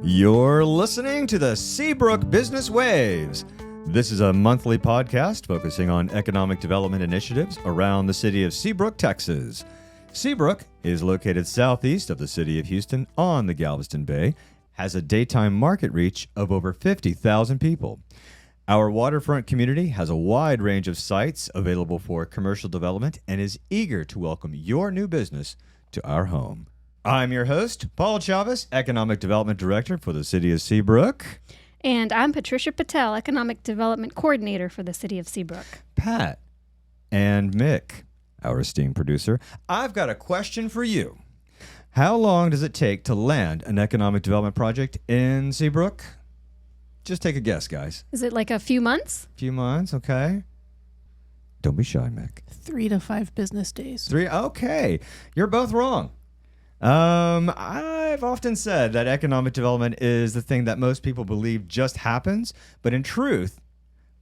You're listening to the Seabrook Business Waves. This is a monthly podcast focusing on economic development initiatives around the city of Seabrook, Texas. Seabrook is located southeast of the city of Houston on the Galveston Bay, has a daytime market reach of over 50,000 people. Our waterfront community has a wide range of sites available for commercial development and is eager to welcome your new business to our home. I'm your host, Paul Chavez, Economic Development Director for the City of Seabrook. And I'm Patricia Patel, Economic Development Coordinator for the City of Seabrook. Pat and Mick, our esteemed producer, I've got a question for you. How long does it take to land an economic development project in Seabrook? Just take a guess, guys. Is it like a few months? Few months, okay. Don't be shy, Mick. 3 to 5 business days. 3, okay. You're both wrong. I've often said that economic development is the thing that most people believe just happens, but in truth,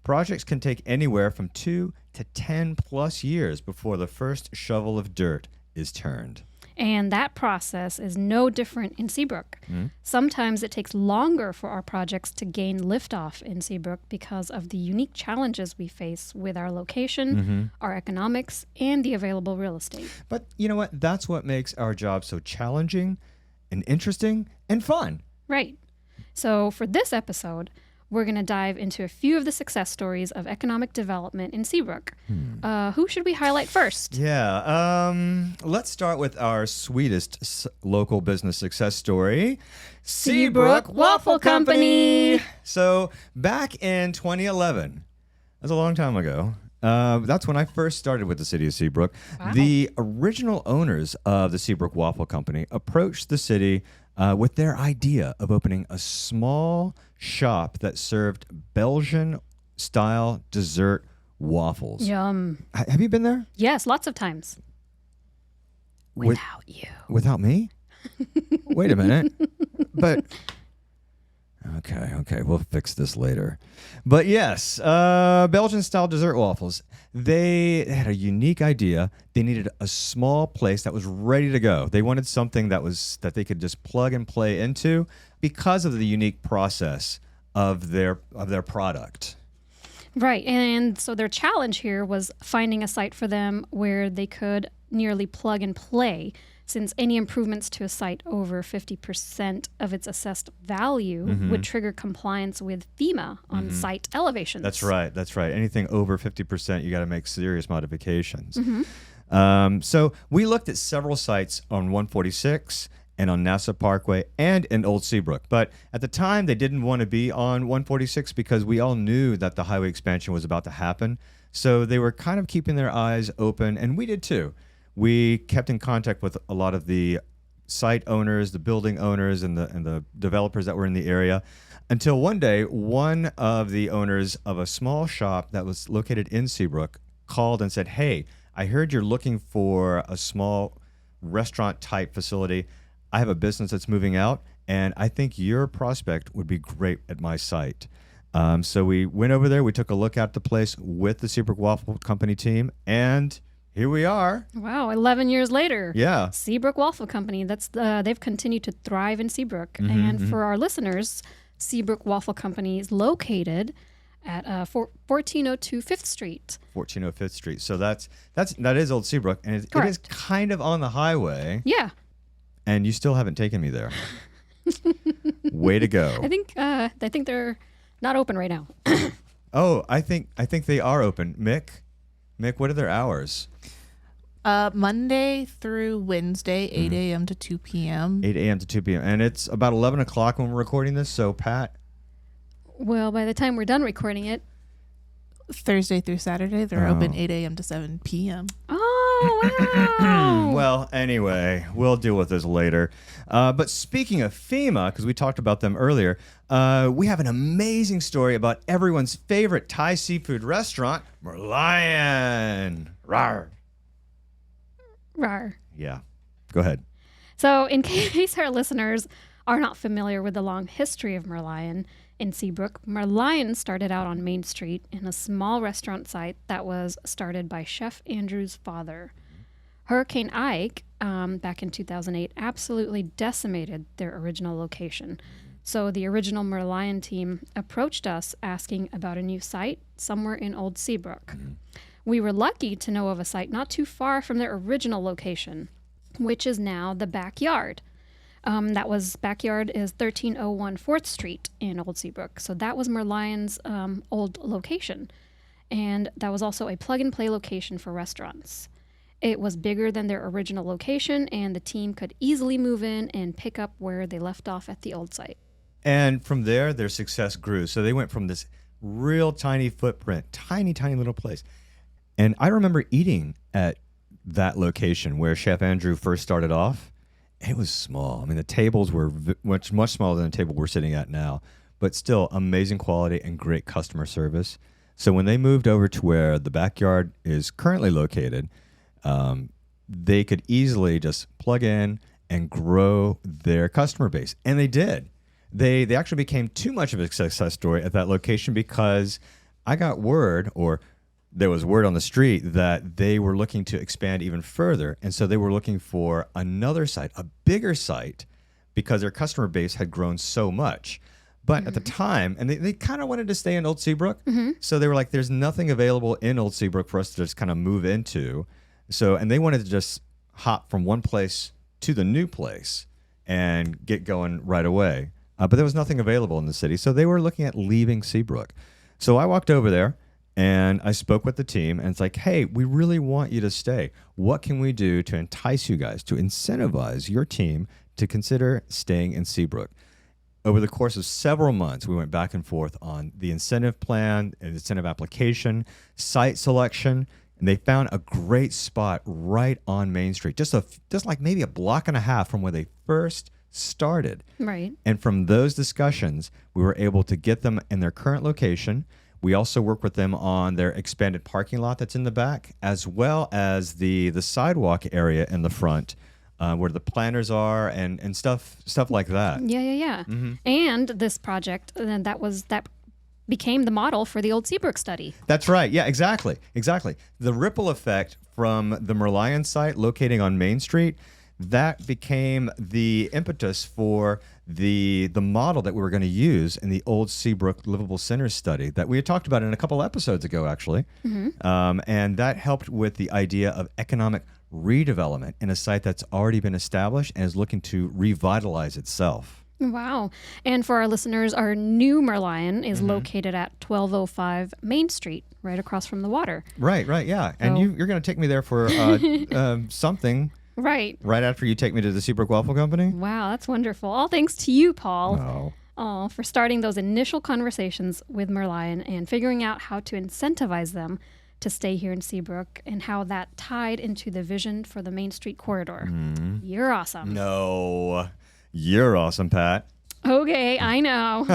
projects can take anywhere from 2 to 10 plus years before the first shovel of dirt is turned. And that process is no different in Seabrook. Sometimes it takes longer for our projects to gain liftoff in Seabrook because of the unique challenges we face with our location, our economics, and the available real estate. But you know what? That's what makes our job so challenging and interesting and fun. Right. So for this episode, we're going to dive into a few of the success stories of economic development in Seabrook. Who should we highlight first? Yeah, let's start with our sweetest local business success story, Seabrook Waffle Company. So back in 2011, that's a long time ago. That's when I first started with the city of Seabrook. Wow. The original owners of the Seabrook Waffle Company approached the city with their idea of opening a small shop that served Belgian-style dessert waffles. Yum. Have you been there? Yes, lots of times. Without you. Without me? Wait a minute. But okay, we'll fix this later. But yes, Belgian-style dessert waffles. They had a unique idea. They needed a small place that was ready to go. They wanted something that they could just plug and play into because of the unique process of their product. Right, and so their challenge here was finding a site for them where they could nearly plug and play, since any improvements to a site over 50% of its assessed value would trigger compliance with FEMA on site elevations. That's right. Anything over 50%, you got to make serious modifications. So we looked at several sites on 146 and on NASA Parkway and in Old Seabrook. But at the time, they didn't want to be on 146 because we all knew that the highway expansion was about to happen. So they were kind of keeping their eyes open, and we did too. We kept in contact with a lot of the site owners, the building owners, and the developers that were in the area, until one day, one of the owners of a small shop that was located in Seabrook called and said, "Hey, I heard you're looking for a small restaurant-type facility. I have a business that's moving out, and I think your prospect would be great at my site." So we went over there. We took a look at the place with the Seabrook Waffle Company team, and here we are. Wow, 11 years later. Yeah. Seabrook Waffle Company. They've continued to thrive in Seabrook. And for our listeners, Seabrook Waffle Company is located at 1402 5th Street. 1405th Street. So that is Old Seabrook, and it is kind of on the highway. Yeah. And you still haven't taken me there. Way to go. I think they're not open right now. Oh, I think they are open. Mick, what are their hours? Monday through Wednesday, 8 a.m. to 2 p.m. 8 a.m. to 2 p.m. And it's about 11 o'clock when we're recording this. So, Pat? Well, by the time we're done recording it. Thursday through Saturday, they're open 8 a.m. to 7 p.m. Oh, wow. Well, anyway, we'll deal with this later. But speaking of FEMA, because we talked about them earlier, we have an amazing story about everyone's favorite Thai seafood restaurant, Merlion. Rawr. Rawr. Yeah. Go ahead. So in case our listeners are not familiar with the long history of Merlion in Seabrook, Merlion started out on Main Street in a small restaurant site that was started by Chef Andrew's father. Hurricane Ike, back in 2008, absolutely decimated their original location. So the original Merlion team approached us asking about a new site somewhere in Old Seabrook. We were lucky to know of a site not too far from their original location, which is now the backyard. Backyard is 1301 4th Street in Old Seabrook. So that was Merlion's old location. And that was also a plug-and-play location for restaurants. It was bigger than their original location, and the team could easily move in and pick up where they left off at the old site. And from there, their success grew. So they went from this real tiny footprint, tiny little place. And I remember eating at that location where Chef Andrew first started off. It was small. I mean, the tables were much smaller than the table we're sitting at now, but still amazing quality and great customer service. So when they moved over to where the backyard is currently located, they could easily just plug in and grow their customer base. And they did. They actually became too much of a success story at that location because I got word, or there was word on the street, that they were looking to expand even further. And so they were looking for another site, a bigger site, because their customer base had grown so much. But at the time, and they kind of wanted to stay in Old Seabrook. So they were like, there's nothing available in Old Seabrook for us to just kind of move into. So, and they wanted to just hop from one place to the new place and get going right away. But there was nothing available in the city. So they were looking at leaving Seabrook. So I walked over there and I spoke with the team, and it's like, hey, we really want you to stay. What can we do to entice you guys, to incentivize your team to consider staying in Seabrook? Over the course of several months, we went back and forth on the incentive plan, and incentive application, site selection, and they found a great spot right on Main Street, just like maybe a block and a half from where they first started. Right. And from those discussions, we were able to get them in their current location. We also work with them on their expanded parking lot that's in the back, as well as the sidewalk area in the front, where the planters are and stuff like that. Yeah. And this project, that became the model for the Old Seabrook study. That's right. Yeah, exactly. The ripple effect from the Merlion site locating on Main Street, that became the impetus for the model that we were going to use in the Old Seabrook Livable Centers study that we had talked about in a couple episodes ago, actually. And that helped with the idea of economic redevelopment in a site that's already been established and is looking to revitalize itself. Wow. And for our listeners, our new Merlion is located at 1205 Main Street, right across from the water. Right, yeah. And you're going to take me there for something. Right after you take me to the Seabrook Waffle Company? Wow, that's wonderful. All thanks to you, Paul. For starting those initial conversations with Merlion and figuring out how to incentivize them to stay here in Seabrook and how that tied into the vision for the Main Street corridor. You're awesome. No, you're awesome, Pat. Okay, I know.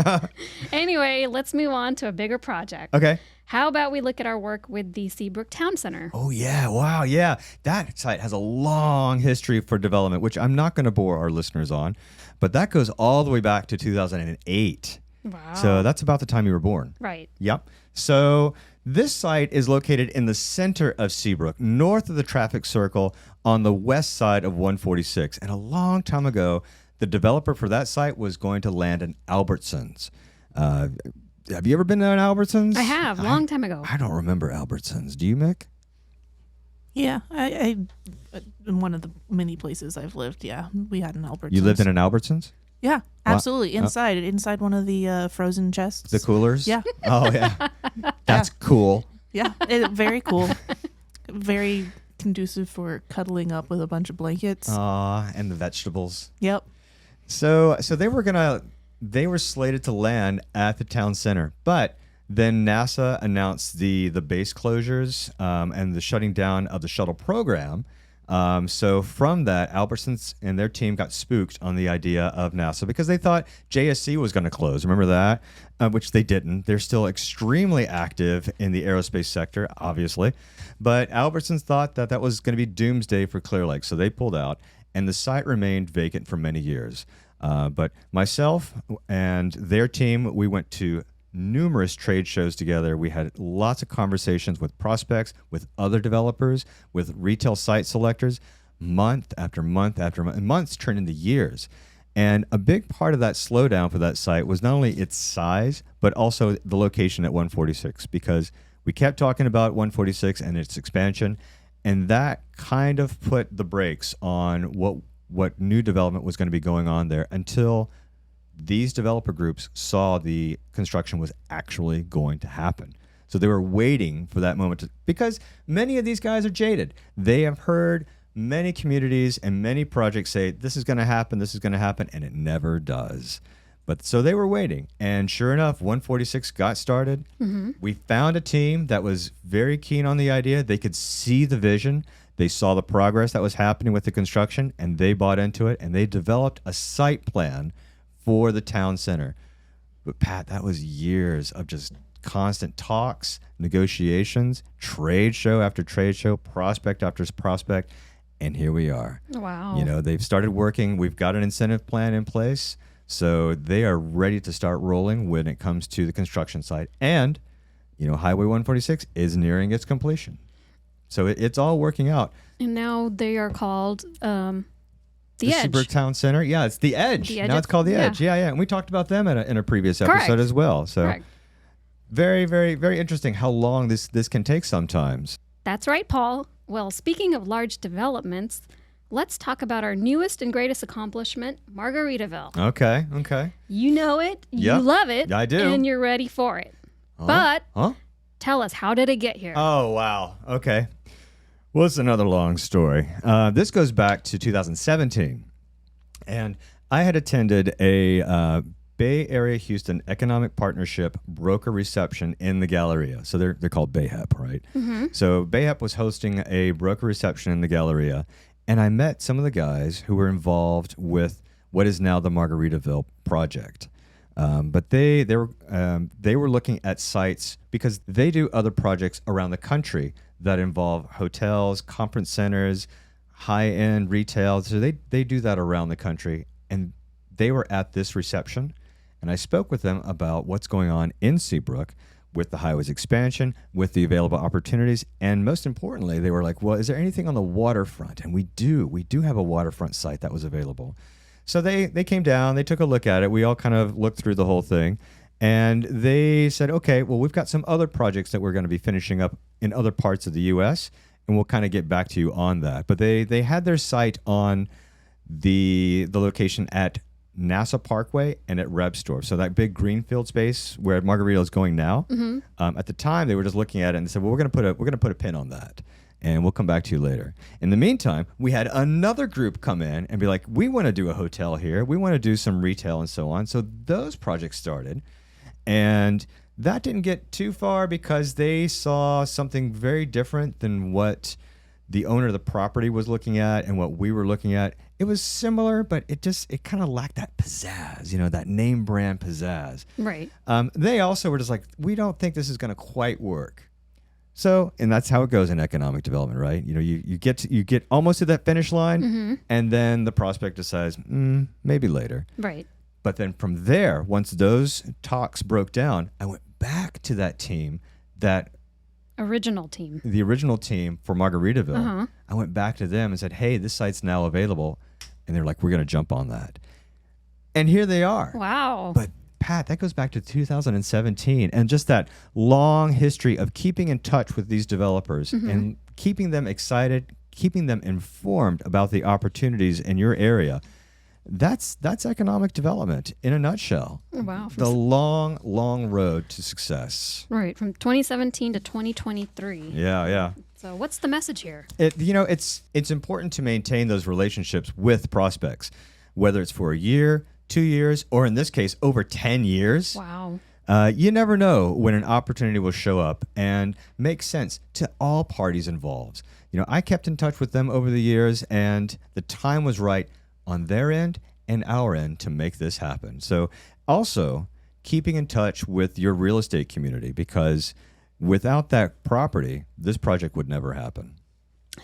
Anyway, let's move on to a bigger project. Okay. How about we look at our work with the Seabrook Town Center? Oh, yeah. Wow. Yeah. That site has a long history for development, which I'm not going to bore our listeners on, but that goes all the way back to 2008. Wow. So that's about the time you were born. Right. Yep. So this site is located in the center of Seabrook, north of the traffic circle on the west side of 146. And a long time ago, the developer for that site was going to land an Albertsons. Have you ever been to an Albertsons? I have, long time ago. I don't remember Albertsons. Do you, Mick? Yeah, I in one of the many places I've lived, yeah, we had an Albertsons. You lived in an Albertsons? Yeah, absolutely. Inside one of the frozen chests. The coolers? Yeah. Oh, yeah. That's cool. Yeah, very cool. Very conducive for cuddling up with a bunch of blankets. And the vegetables. Yep. So they were slated to land at the town center, but then NASA announced the base closures and the shutting down of the shuttle program. So from that, Albertsons and their team got spooked on the idea of NASA because they thought JSC was going to close. Remember that? Which they didn't. They're still extremely active in the aerospace sector, obviously. But Albertsons thought that was going to be doomsday for Clear Lake, so they pulled out, and the site remained vacant for many years. But myself and their team, we went to numerous trade shows together. We had lots of conversations with prospects, with other developers, with retail site selectors, month after month after month. And months turned into years. And a big part of that slowdown for that site was not only its size, but also the location at 146, because we kept talking about 146 and its expansion, and that kind of put the brakes on what new development was going to be going on there until these developer groups saw the construction was actually going to happen. So they were waiting for that moment because many of these guys are jaded. They have heard many communities and many projects say, this is going to happen, and it never does. But so they were waiting, and sure enough, 146 got started. Mm-hmm. We found a team that was very keen on the idea. They could see the vision. They saw the progress that was happening with the construction, and they bought into it, and they developed a site plan for the town center. But Pat, that was years of just constant talks, negotiations, trade show after trade show, prospect after prospect, and here we are. Wow. You know, they've started working. We've got an incentive plan in place. So they are ready to start rolling when it comes to the construction site. And, you know, Highway 146 is nearing its completion. So it's all working out. And now they are called the Edge. Seabrook Town Center. Yeah, it's the Edge. Now it's called the Edge. Yeah. And we talked about them in a previous episode as well. So very, very, very interesting how long this can take sometimes. That's right, Paul. Well, speaking of large developments, let's talk about our newest and greatest accomplishment, Margaritaville. Okay. You know it. You love it. I do. And you're ready for it. But tell us, how did it get here? Oh, wow. Okay. Well, it's another long story. This goes back to 2017. And I had attended a Bay Area Houston Economic Partnership broker reception in the Galleria. So they're called BayHep, right? Mm-hmm. So BayHep was hosting a broker reception in the Galleria. And I met some of the guys who were involved with what is now the Margaritaville project. But they were looking at sites because they do other projects around the country that involve hotels, conference centers, high-end retail. So they do that around the country. And they were at this reception. And I spoke with them about what's going on in Seabrook with the highways expansion, with the available opportunities, and most importantly, they were like, well, is there anything on the waterfront? And we do have a waterfront site that was available. So they came down, they took a look at it, we all kind of looked through the whole thing, and they said, okay, well, we've got some other projects that we're going to be finishing up in other parts of the U.S., and we'll kind of get back to you on that. But they had their site on the location at NASA Parkway and at Rebstorf. So that big greenfield space where Margaritaville is going now. Mm-hmm. At the time, they were just looking at it and they said, "Well, we're going to put a pin on that, and we'll come back to you later." In the meantime, we had another group come in and be like, "We want to do a hotel here. We want to do some retail and so on." So those projects started, and that didn't get too far because they saw something very different than what the owner of the property was looking at and what we were looking at. It was similar, but it kind of lacked that pizzazz, you know, that name brand pizzazz. Right. They also were just like, we don't think this is going to quite work. So, and that's how it goes in economic development, right? You know, you get almost to that finish line, mm-hmm. and then the prospect decides, maybe later. Right. But then from there, once those talks broke down, I went back to that team, the original team for Margaritaville. Uh-huh. I went back to them and said, hey, this site's now available. And they're like, we're going to jump on that. And here they are. Wow. But Pat, that goes back to 2017 and just that long history of keeping in touch with these developers mm-hmm. and keeping them excited, keeping them informed about the opportunities in your area. That's economic development in a nutshell. Wow. The long, long road to success. Right, from 2017 to 2023. Yeah. So what's the message here? It's important to maintain those relationships with prospects, whether it's for a year, 2 years, or in this case, over 10 years. Wow. You never know when an opportunity will show up and make sense to all parties involved. You know, I kept in touch with them over the years, and the time was right on their end and our end to make this happen. So also keeping in touch with your real estate community, because without that property, this project would never happen.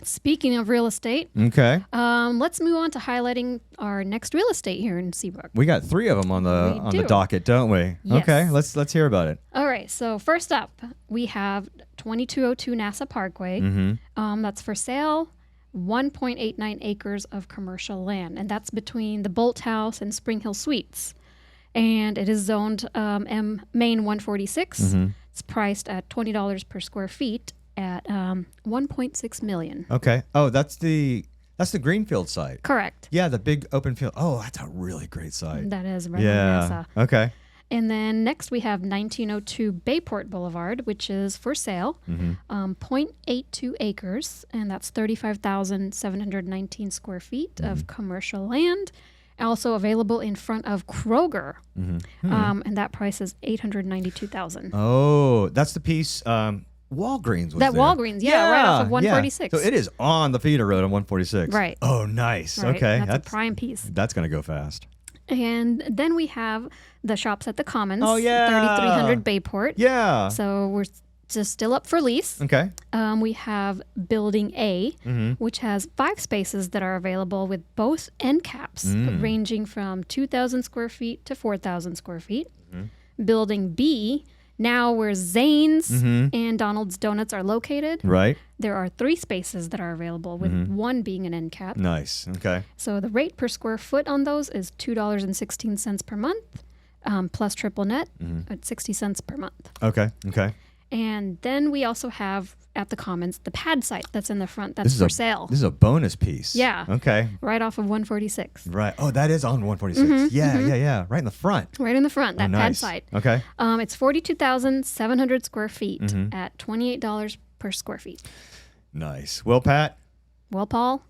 Speaking of real estate, okay, let's move on to highlighting our next real estate here in Seabrook. We got 3 of them on the docket, don't we? Yes. Okay, let's hear about it. All right, so first up, we have 2202 NASA Parkway. Mm-hmm. That's for sale. 1.89 acres of commercial land, and that's between the Bolt House and Spring Hill Suites. And it is zoned Main 146. Mm-hmm. It's priced at $20 per square feet at $1.6 million. Okay. Oh, that's the Greenfield site. Correct. Yeah, the big open field. Oh, that's a really great site. That is right on Yeah. NASA. Okay. And then next we have 1902 Bayport Boulevard, which is for sale, 0.82 acres, and that's 35,719 square feet of commercial land. Also available in front of Kroger, and that price is $892,000. Oh, that's the piece. Walgreens was That there. Walgreens, right off of 146. Yeah. So it is on the feeder road on 146. Right. Oh, nice. Right, Okay. that's a prime piece. That's going to go fast. And then we have the Shops at the Commons, Oh, yeah. 3300 Bayport. Yeah. So we're just still up for lease. Okay. We have Building A, which has 5 spaces that are available with both end caps, ranging from 2,000 square feet to 4,000 square feet. Building B, now where Zane's and Donald's Donuts are located, Right. there are 3 spaces that are available, with one being an end cap. Nice. Okay. So the rate per square foot on those is $2.16 per month, plus triple net at 60 cents per month. Okay. Okay. And then we also have at the Commons the pad site that's in the front that's for sale. This is a bonus piece. Yeah. Okay. Right off of 146. Right. Oh, that is on 146. Yeah. Right in the front. Right in the front, that pad Nice. site. Okay. It's 42,700 square feet at $28 per square feet. Nice. Well, Pat, Well, Paul,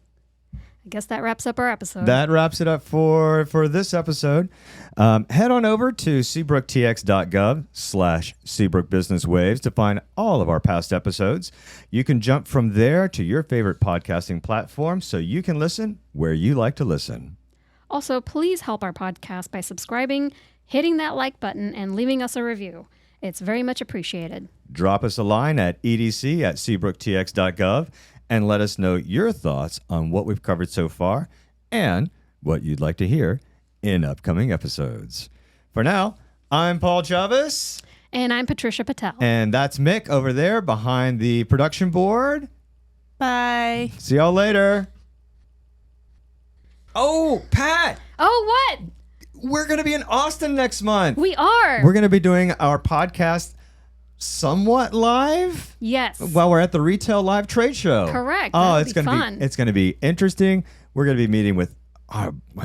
I guess that wraps up our episode. that wraps it up for this episode. Head on over to seabrooktx.gov/Seabrook Business Waves to find all of our past episodes. You can jump from there to your favorite podcasting platform so you can listen where you like to listen. Also, please help our podcast by subscribing, hitting that like button, and leaving us a review. It's very much appreciated. Drop us a line at edc@seabrooktx.gov and let us know your thoughts on what we've covered so far and what you'd like to hear in upcoming episodes. For now, I'm Paul Chavez. And I'm Patricia Patel. And that's Mick over there behind the production board. Bye. See y'all later. Oh, Pat, Oh, what? we're going to be in Austin next month. We are. We're going to be doing our podcast somewhat live. Yes. While we're at the Retail Live Trade Show. Correct. Oh, That'll it's be gonna fun. be it's gonna be interesting. We're gonna be meeting with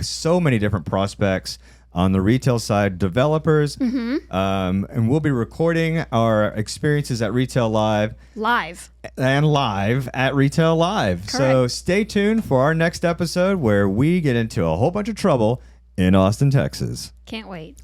so many different prospects on the retail side, developers, and we'll be recording our experiences at Retail Live Live. and live at Retail Live. So Correct. stay tuned for our next episode where we get into a whole bunch of trouble in Austin, Texas. Can't wait.